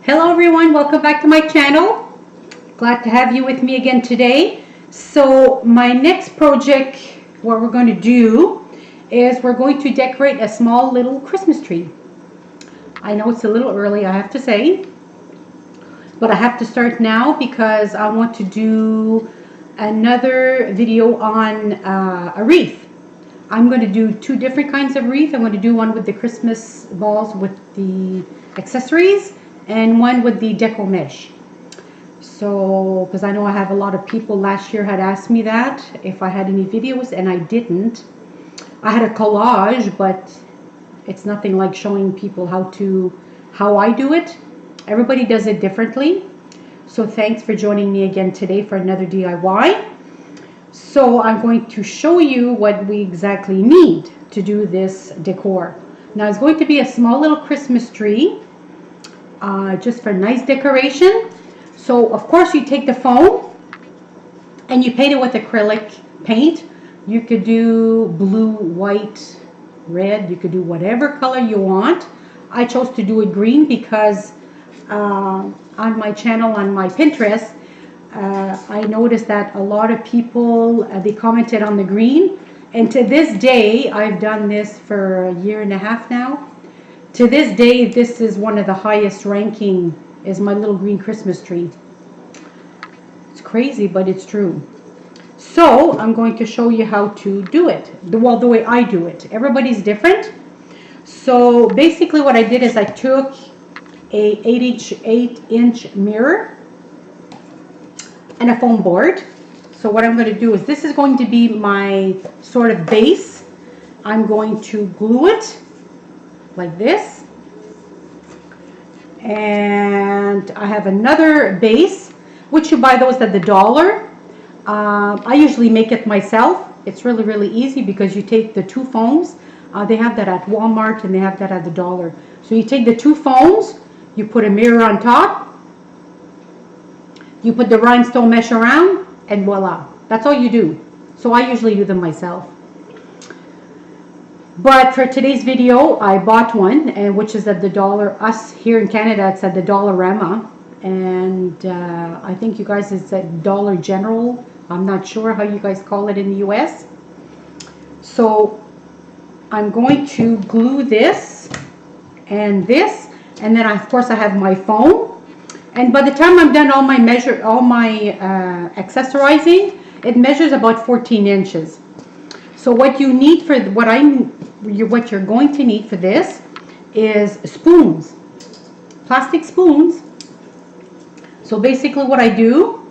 Hello everyone, welcome back to my channel. Glad to have you with me again today. So my next project, what we're going to do is we're going to decorate a small little Christmas tree. I know it's a little early, I have to say, but I have to start now because I want to do another video on a wreath. I'm going to do two different kinds of wreath. I'm going to do one with the Christmas balls with the accessories and one with the deco mesh. So, because I know I have a lot of people last year had asked me that, if I had any videos, and I didn't. I had a collage, but it's nothing like showing people how I do it. Everybody does it differently. So thanks for joining me again today for another DIY. So I'm going to show you what we exactly need to do this decor. Now it's going to be a small little Christmas tree, just for nice decoration. So of course you take the foam and you paint it with acrylic paint. You could do blue, white, red. You could do whatever color you want. I chose to do it green because on my channel, on my Pinterest, I noticed that a lot of people, they commented on the green, and to this day, I've done this for a year and a half now. To this day, this is one of the highest ranking, is my little green Christmas tree. It's crazy, but it's true. So I'm going to show you how to do it, the way I do it. Everybody's different. So basically what I did is I took a 8-inch mirror and a foam board. So what I'm going to do is, this is going to be my sort of base. I'm going to glue it like this, and I have another base which you buy those at the dollar. I usually make it myself. It's really easy because you take the two foams. They have that at Walmart and they have that at the dollar. So you take the two foams, you put a mirror on top, you put the rhinestone mesh around, and voila, that's all you do. So I usually do them myself. But for today's video, I bought one, and which is at the dollar. Us here in Canada, it's at the Dollarama, and I think you guys, it's at Dollar General. I'm not sure how you guys call it in the US. So I'm going to glue this and this, and then of course I have my foam. And by the time I'm done all my accessorizing, it measures about 14 inches. So what you need for what you're going to need for this is spoons, plastic spoons. So basically what I do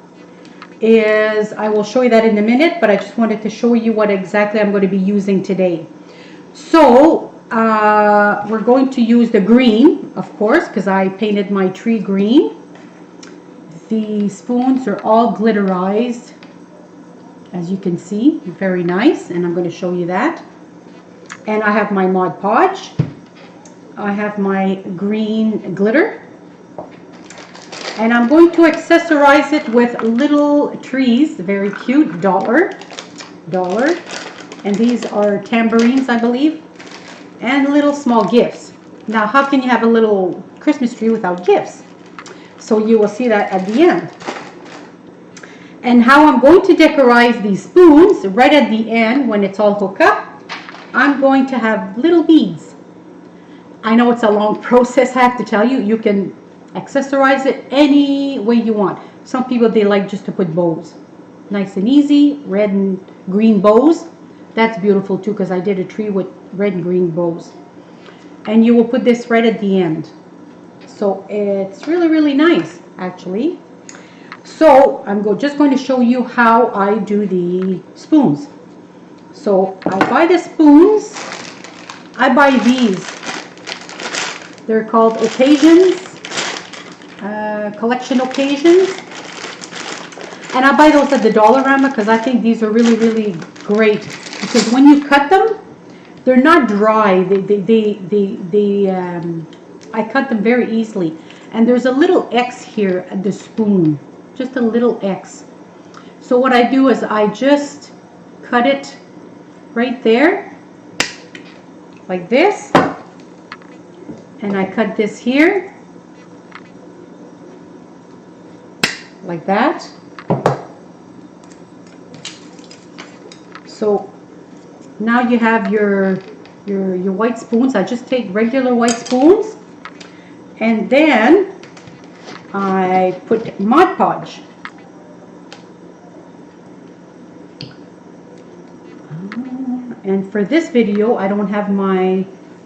is, I will show you that in a minute, but I just wanted to show you what exactly I'm going to be using today. So we're going to use the green, of course, because I painted my tree green. The spoons are all glitterized, as you can see, very nice, and I'm going to show you that. And I have my Mod Podge. I have my green glitter, and I'm going to accessorize it with little trees, very cute, dollar, and these are tambourines, I believe, and little small gifts. Now, how can you have a little Christmas tree without gifts? So you will see that at the end. And how I'm going to decorize these spoons, right at the end when it's all hooked up, I'm going to have little beads. I know it's a long process, I have to tell you. You can accessorize it any way you want. Some people, they like just to put bows. Nice and easy, red and green bows. That's beautiful too, because I did a tree with red and green bows. And you will put this right at the end. So it's really nice, actually. So I'm just going to show you how I do the spoons. So I buy the spoons. I buy these. They're called occasions, collection occasions. And I buy those at the Dollarama because I think these are really great. Because when you cut them, they're not dry. I cut them very easily. And there's a little X here at the spoon, just a little X. So what I do is I just cut it right there, like this. And I cut this here, like that. So now you have your white spoons. I just take regular white spoons, and then I put Mod Podge. And for this video, I don't have my,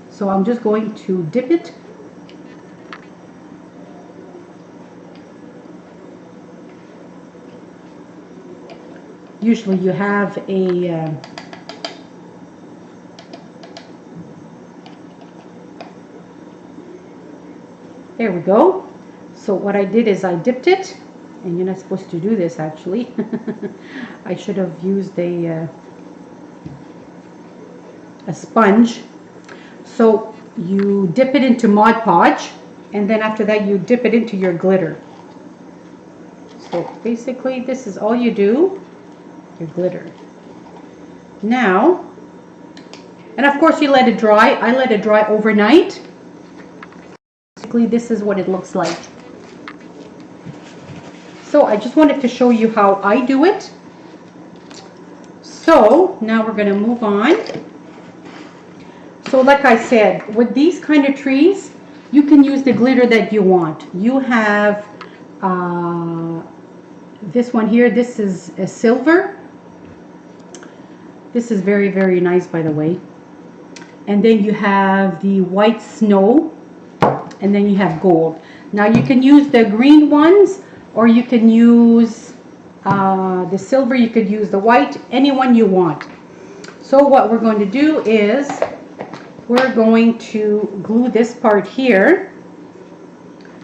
so I'm just going to dip it. Usually you have a there we go. So what I did is I dipped it, and you're not supposed to do this actually. I should have used a sponge. So you dip it into Mod Podge, and then after that you dip it into your glitter. So basically this is all you do, your glitter. Now, and of course you let it dry. I let it dry overnight. Basically this is what it looks like. So I just wanted to show you how I do it. So now we're going to move on. So like I said, with these kind of trees, you can use the glitter that you want. You have this one here. This is a silver. This is very, very nice, by the way. And then you have the white snow, and then you have gold. Now you can use the green ones, or you can use the silver, you could use the white, any one you want. So what we're going to do is we're going to glue this part here,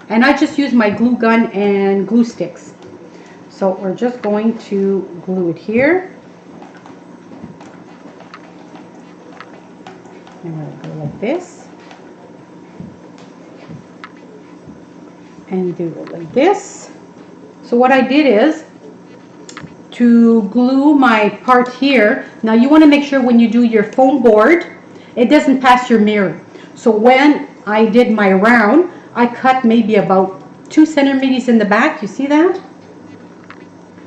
and I just use my glue gun and glue sticks. So we're just going to glue it here, and we're going to go like this, and do it like this. So what I did is to glue my part here. Now you want to make sure when you do your foam board, it doesn't pass your mirror. So when I did my round, I cut maybe about 2 centimeters in the back. You see that?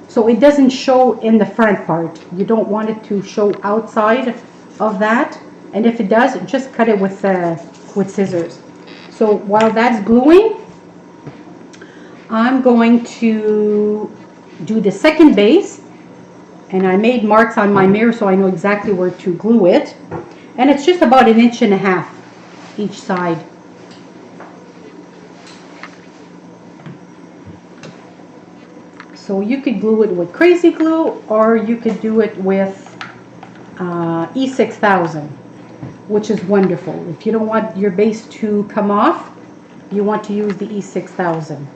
So it doesn't show in the front part. You don't want it to show outside of that. And if it does, just cut it with scissors. So while that's gluing, I'm going to do the second base, and I made marks on my mirror so I know exactly where to glue it, and it's just about 1.5 inches each side. So you could glue it with crazy glue, or you could do it with E6000, which is wonderful. If you don't want your base to come off, you want to use the E6000.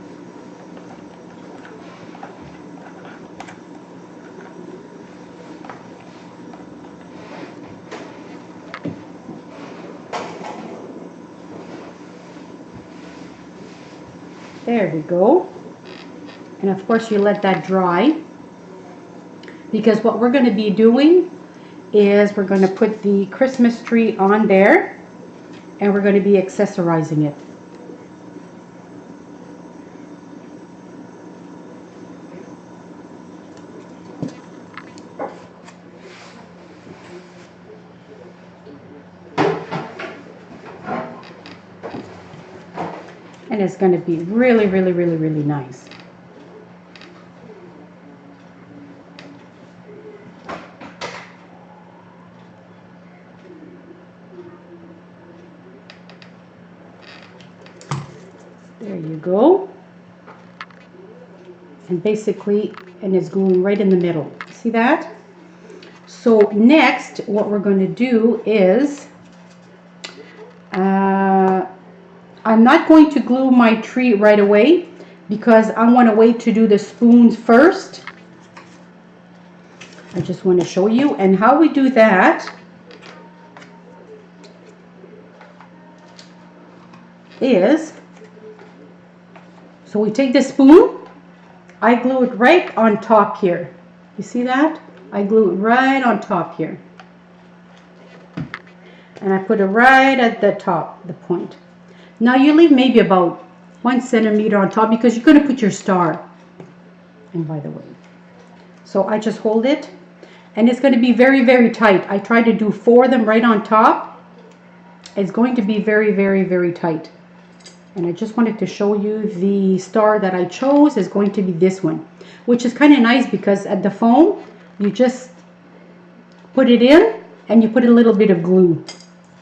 There we go. And of course you let that dry, because what we're going to be doing is we're going to put the Christmas tree on there, and we're going to be accessorizing it. And it's going to be really, really, really, really nice. There you go. And basically, and it's gluing right in the middle. See that? So next, what we're going to do is I'm not going to glue my tree right away, because I want to wait to do the spoons first. I just want to show you. And how we do that is, so we take the spoon, I glue it right on top here. You see that? I glue it right on top here. And I put it right at the top, the point. Now you leave maybe about 1 centimeter on top, because you're going to put your star. And by the way, so I just hold it, and it's going to be very, very tight. I try to do 4 of them right on top. It's going to be very, very, very tight. And I just wanted to show you the star that I chose is going to be this one, which is kind of nice because at the foam, you just put it in and you put a little bit of glue,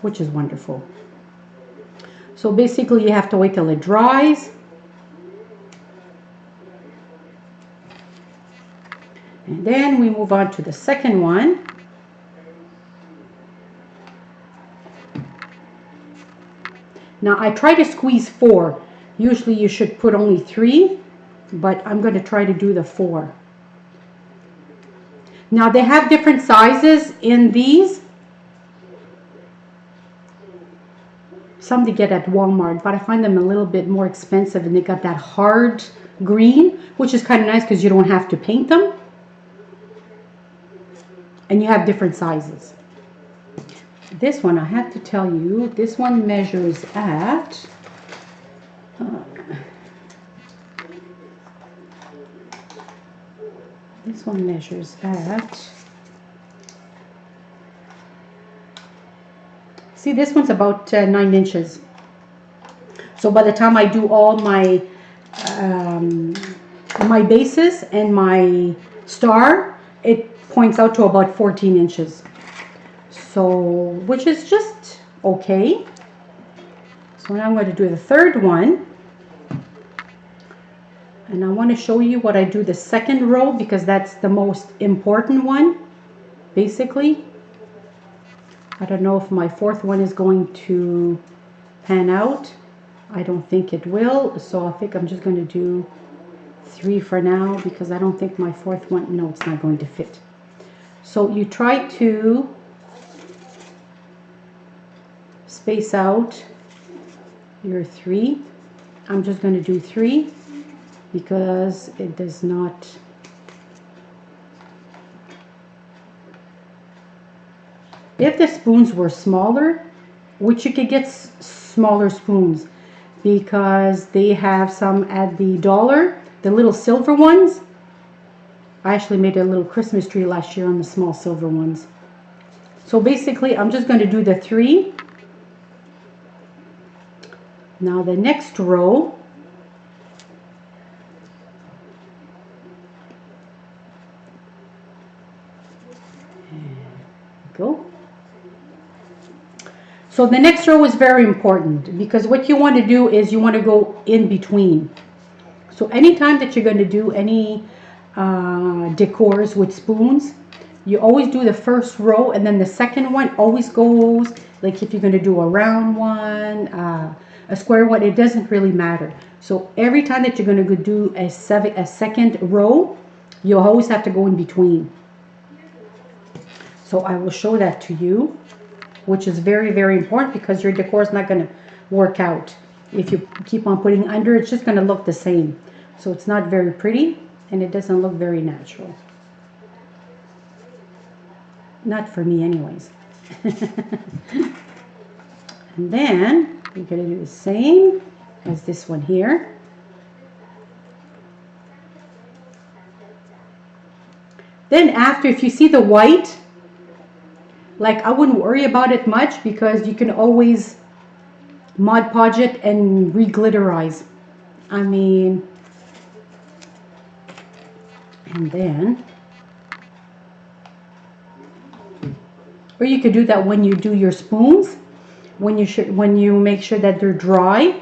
which is wonderful. So basically you have to wait till it dries. And then we move on to the second one. Now I try to squeeze 4. Usually you should put only 3, but I'm going to try to do the 4. Now they have different sizes in these. Some to get at Walmart, but I find them a little bit more expensive, and they got that hard green, which is kind of nice because you don't have to paint them. And you have different sizes. This one, I have to tell you, this one measures at this one measures at, see, this one's about 9 inches. So by the time I do all my my bases and my star, it points out to about 14 inches. So, which is just okay. So now I'm going to do the third one. And I want to show you what I do the second row because that's the most important one, basically. I don't know if my fourth one is going to pan out. I don't think it will. So I think I'm just going to do 3 for now because I don't think my fourth one, no, it's not going to fit. So you try to space out your 3. I'm just going to do 3 because it does not, if the spoons were smaller, which you could get smaller spoons because they have some at the dollar, the little silver ones. I actually made a little Christmas tree last year on the small silver ones. So basically I'm just going to do the 3. Now the next row, go. So the next row is very important because what you want to do is you want to go in between. So anytime that you're going to do any decors with spoons, you always do the first row, and then the second one always goes, like if you're going to do a round one, a square one, it doesn't really matter. So every time that you're going to do a second row, you always have to go in between. So I will show that to you, which is very, very important because your decor is not going to work out. If you keep on putting under, it's just going to look the same. So it's not very pretty and it doesn't look very natural. Not for me anyways. And then you're going to do the same as this one here. Then after, if you see the white, like I wouldn't worry about it much because you can always Mod Podge it and re-glitterize. I mean, and then, or you could do that when you do your spoons. When you make sure that they're dry,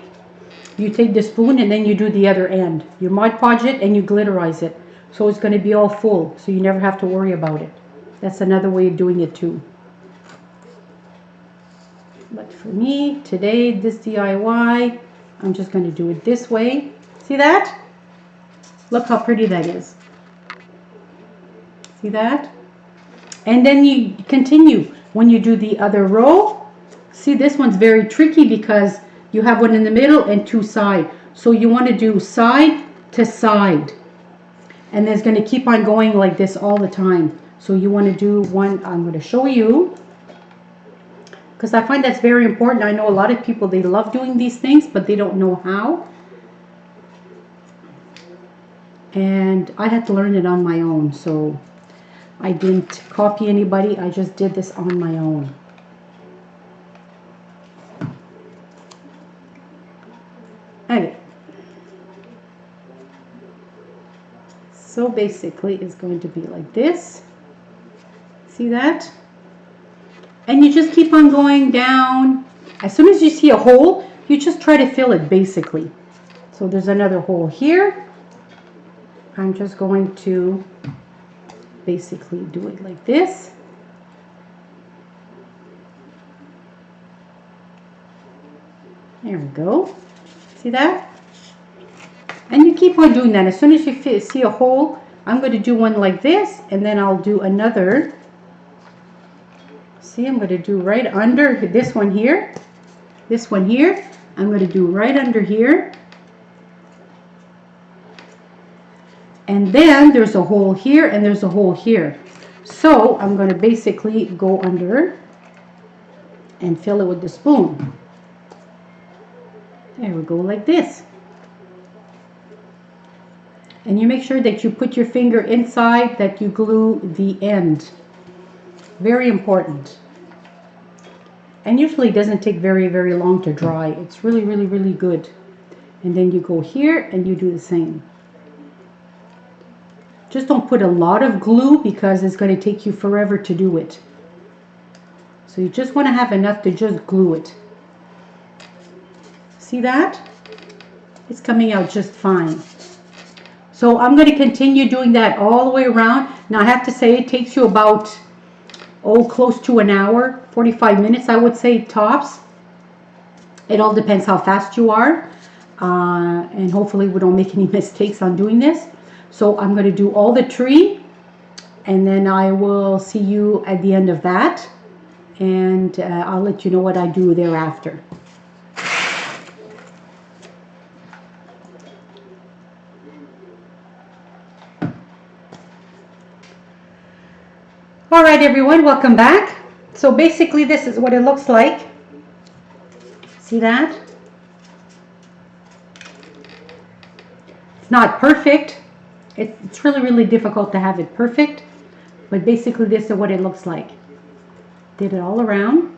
you take the spoon and then you do the other end. You Mod Podge it and you glitterize it. So it's going to be all full, so you never have to worry about it. That's another way of doing it too. But for me, today, this DIY, I'm just going to do it this way. See that? Look how pretty that is. See that? And then you continue. When you do the other row, see this one's very tricky because you have one in the middle and 2 sides. So you want to do side to side. And it's going to keep on going like this all the time. So you want to do one, I'm going to show you. Because I find that's very important. I know a lot of people, they love doing these things, but they don't know how. and I had to learn it on my own, so I didn't copy anybody. I just did this on my own. Okay. So basically it's going to be like this. See that? And you just keep on going down. As soon as you see a hole, you just try to fill it basically. So there's another hole here. I'm just going to basically do it like this. There we go. See that? And you keep on doing that. As soon as you see a hole, I'm going to do one like this, and then I'll do another. See, I'm going to do right under this one here. This one here. I'm going to do right under here. And then there's a hole here and there's a hole here. So I'm going to basically go under and fill it with the spoon. There we go, like this. And you make sure that you put your finger inside, that you glue the end. Very important. And usually it doesn't take very, very long to dry. It's really, really, really good. And then you go here and you do the same. Just don't put a lot of glue because it's going to take you forever to do it. So you just want to have enough to just glue it. See that? It's coming out just fine. So I'm going to continue doing that all the way around. Now I have to say it takes you about, close to an hour, 45 minutes I would say tops. It all depends how fast you are. And hopefully we don't make any mistakes on doing this. So I'm going to do all the tree, and then I will see you at the end of that, and I'll let you know what I do thereafter. All right, everyone, welcome back. So basically this is what it looks like. See that? It's not perfect. It's really, really difficult to have it perfect, but basically this is what it looks like. Did it all around.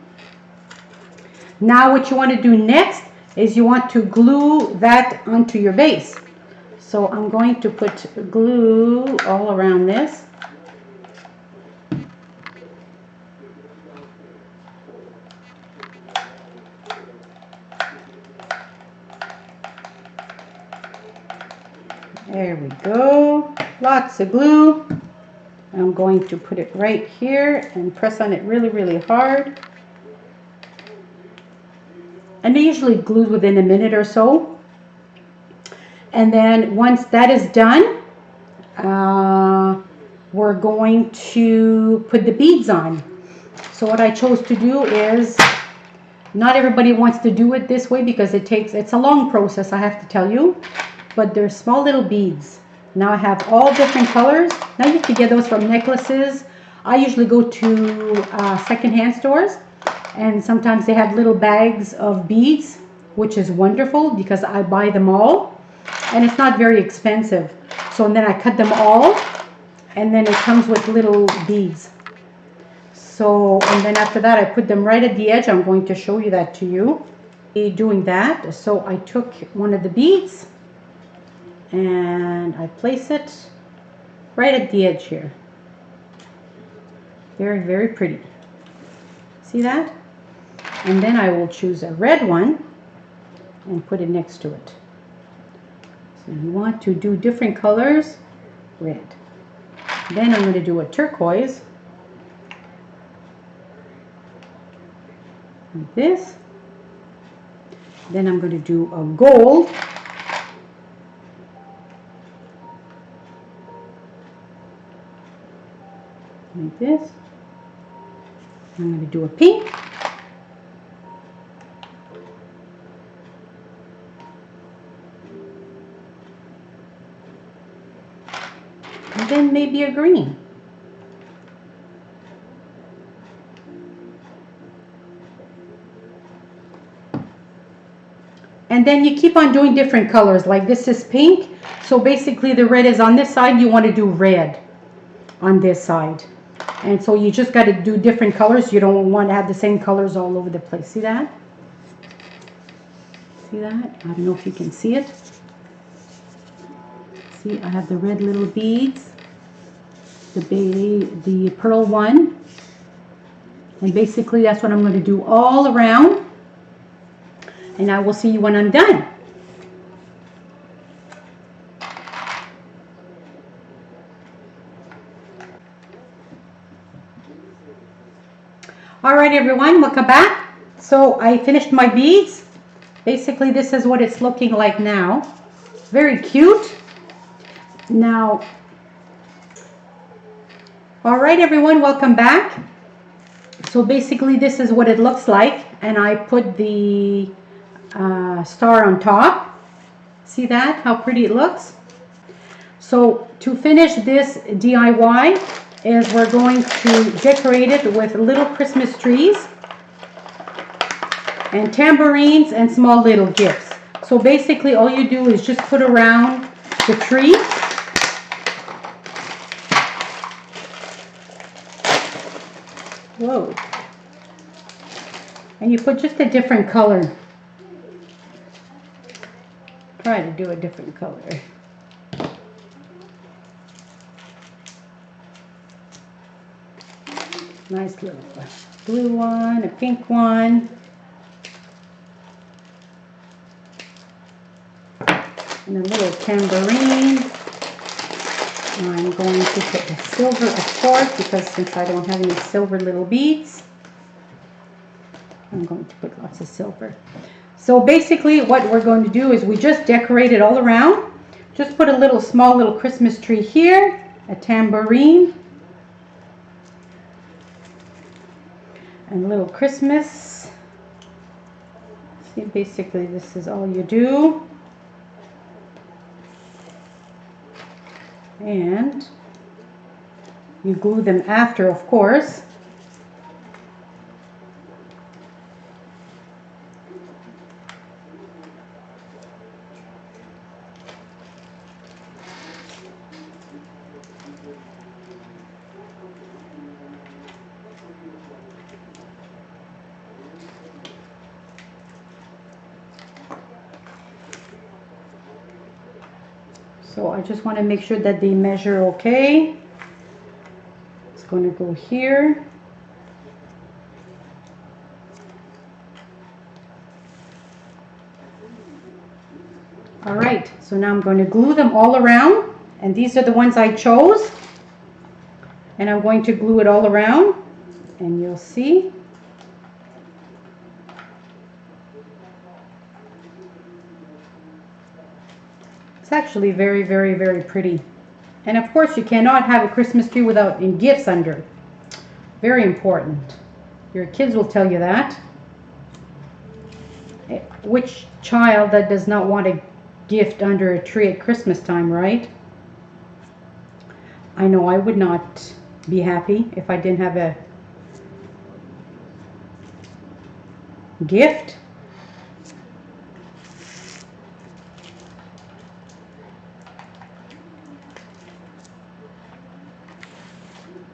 Now what you want to do next is you want to glue that onto your base. So I'm going to put glue all around this. There we go. Lots of glue. I'm going to put it right here and press on it really, really hard. And it usually glues within a minute or so. And then once that is done, we're going to put the beads on. So what I chose to do is, not everybody wants to do it this way because it's a long process, I have to tell you. But they're small little beads. Now I have all different colors. Now you can get those from necklaces. I usually go to secondhand stores, and sometimes they have little bags of beads, which is wonderful because I buy them all, and it's not very expensive. So and then I cut them all, and then it comes with little beads. So, and then after that I put them right at the edge. I'm going to show you that to you. Doing that, so I took one of the beads and I place it right at the edge here. Very, very pretty. See that? And then I will choose a red one and put it next to it. So you want to do different colors. Red. Then I'm going to do a turquoise. Like this. Then I'm going to do a gold. Like this. I'm going to do a pink. And then maybe a green. And then you keep on doing different colors. Like this is pink, so basically the red is on this side, you want to do red on this side. And so you just got to do different colors. You don't want to have the same colors all over the place. See that? See that? I don't know if you can see it. See, I have the red little beads, the pearl one. And basically that's what I'm going to do all around. And I will see you when I'm done. Alright everyone, welcome back. So I finished my beads. Basically this is what it's looking like now. Very cute. Now, alright everyone, welcome back. So basically this is what it looks like, and I put the star on top. See that? How pretty it looks? So to finish this DIY is we're going to decorate it with little Christmas trees and tambourines and small little gifts. So basically all you do is just put around the tree. Whoa. And you put just a different color. Try to do a different color. Nice little blue one, a pink one. And a little tambourine. I'm going to put the silver, of course, because since I don't have any silver little beads, I'm going to put lots of silver. So basically what we're going to do is we just decorate it all around. Just put a small little Christmas tree here, a tambourine, and a little Christmas. See, basically this is all you do. And you glue them after, of course. So I just want to make sure that they measure okay. It's going to go here. All right, so now I'm going to glue them all around, and these are the ones I chose. And I'm going to glue it all around, and you'll see. It's actually very, very, very pretty. And of course you cannot have a Christmas tree without gifts under. Very important. Your kids will tell you that. Which child that does not want a gift under a tree at Christmas time, right? I know I would not be happy if I didn't have a gift.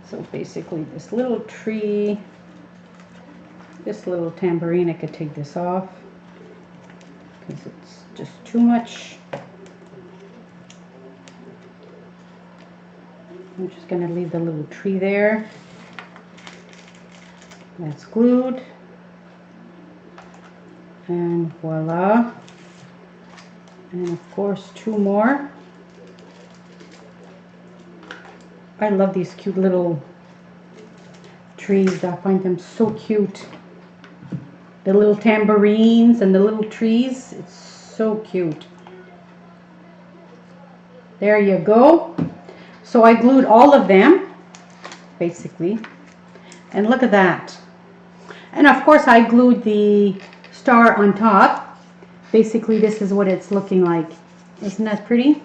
So basically this little tree, this little tambourine, I could take this off because it's just too much. I'm just going to leave the little tree there. That's glued. And voila. And of course 2 more. I love these cute little trees. I find them so cute. The little tambourines and the little trees. It's so cute. There you go. So I glued all of them, basically. And look at that. And of course I glued the star on top. Basically this is what it's looking like. Isn't that pretty?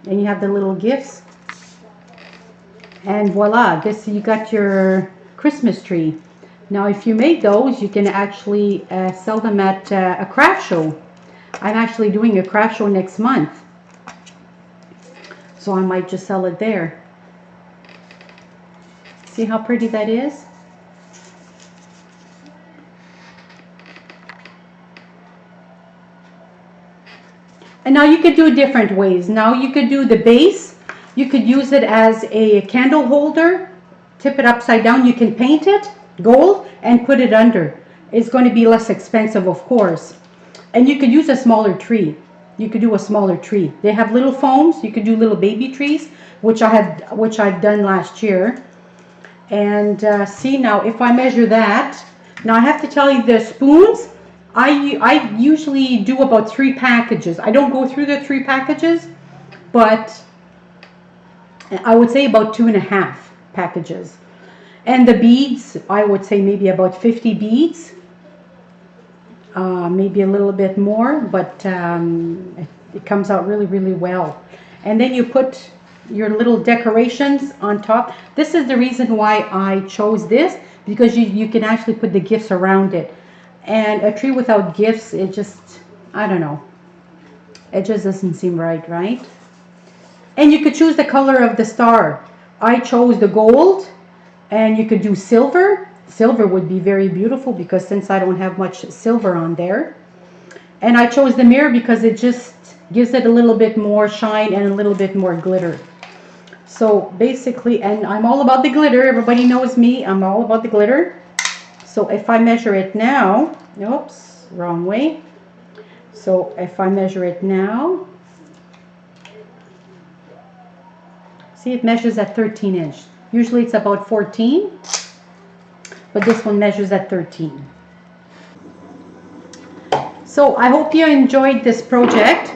And you have the little gifts. And voila, this you got your Christmas tree. Now if you make those, you can actually sell them at a craft show. I'm actually doing a craft show next month, so I might just sell it there. See how pretty that is? And now you could do different ways. Now you could do the base. You could use it as a candle holder, tip it upside down. You can paint it gold and put it under. It's going to be less expensive, of course. And you could use a smaller tree. You could do a smaller tree. They have little foams. You could do little baby trees, which I've done last year. And see, now if I measure that, now I have to tell you the spoons, I usually do about 3 packages. I don't go through the 3 packages, but I would say about 2.5 packages. And the beads, I would say maybe about 50 beads, maybe a little bit more, but it comes out really, really well. And then you put your little decorations on top. This is the reason why I chose this, because you can actually put the gifts around it. And a tree without gifts, it just, I don't know, it just doesn't seem right, right? And you could choose the color of the star. I chose the gold, and you could do silver. Silver would be very beautiful, because since I don't have much silver on there. And I chose the mirror because it just gives it a little bit more shine and a little bit more glitter. So basically, and I'm all about the glitter. Everybody knows me. I'm all about the glitter. So if I measure it now, oops, wrong way. So if I measure it now, see, it measures at 13 inch. Usually it's about 14, but this one measures at 13. So I hope you enjoyed this project.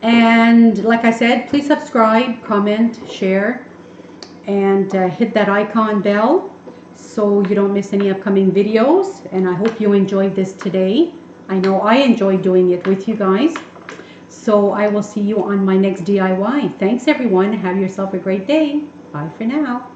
And like I said, please subscribe, comment, share, and hit that icon bell so you don't miss any upcoming videos. And I hope you enjoyed this today. I know I enjoyed doing it with you guys. So I will see you on my next DIY. Thanks everyone. Have yourself a great day. Bye for now.